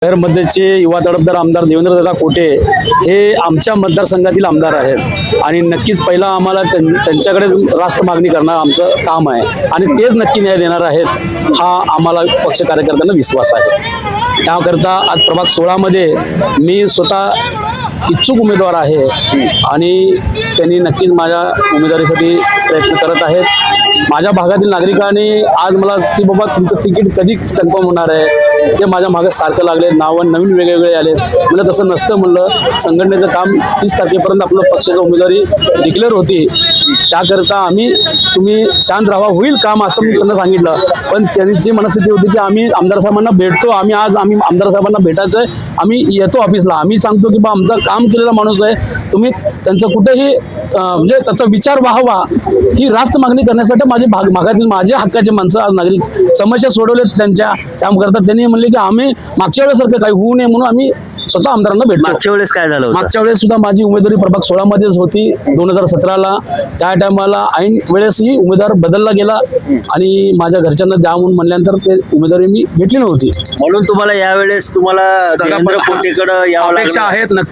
शहरमध्येचे युवा तडफदार आमदार देवेंद्रदादा कोटे हे आमच्या मतदारसंघातील आमदार आहेत आणि नक्कीच पहिला आम्हाला त्यांच्याकडे रास्त मागणी करणं आमचं काम आहे आणि तेच नक्की न्याय देणार आहेत हा आम्हाला पक्ष कार्यकर्त्यांना विश्वास आहे। त्याकरता आज प्रभाग 16 मध्ये मी स्वतः इच्छुक उमेदवार आहे आणि त्यांनी नक्कीच माझ्या उमेदवारीसाठी प्रयत्न करत आहेत। माझ्या भागातील नागरिकांनी आज मला की बाबा तुमचं तिकीट कधी कन्फर्म होणार आहे ते माझ्या मागे सारखं लागले, नावं नवीन वेगवेगळे आले। मला तसं नसतं, म्हणलं संघटनेचं काम 30 तारखेपर्यंत आपलं पक्षाची उमेदवारी डिक्लेअर होती, त्याकरता तुम्ही शांत राहा, होईल काम असं मी त्यांना सांगितलं। पण त्यांची मनस्थिती होती की आम्ही आमदार साहेबांना भेटतो, आम्ही आमदार साहेबांना भेटायचं आहे, आम्ही येतो ऑफिसला, आम्ही सांगतो की बा आमचं काम केलेला माणूस आहे, तुम्ही त्यांचं कुठेही म्हणजे त्याचा विचार व्हावा ही रास्त मागणी करण्यासाठी माझे भागातील माझे हक्काचे माणसं आज नागरिक समस्या सोडवलेत त्यांच्या त्याकरता त्यांनी म्हणले की आम्ही मागच्या वेळेसारखं काही होऊ नये म्हणून आम्ही स्वतः आमदारांना भेटतो। मागच्या वेळेस काय झालं? मागच्या वेळेस सुद्धा माझी उमेदवारी प्रभाग 16 मध्येच होती 2017ला। त्या टायमाला ऐन वेळेसही उमेदवार बदलला गेला आणि माझ्या घरच्यांना द्या म्हणून म्हणल्यानंतर ते उमेदवारी मी भेटली नव्हती, म्हणून तुम्हाला यावेळेस देवेंद्र कोटेकडे यावं अपेक्षा लागलं। आहेत।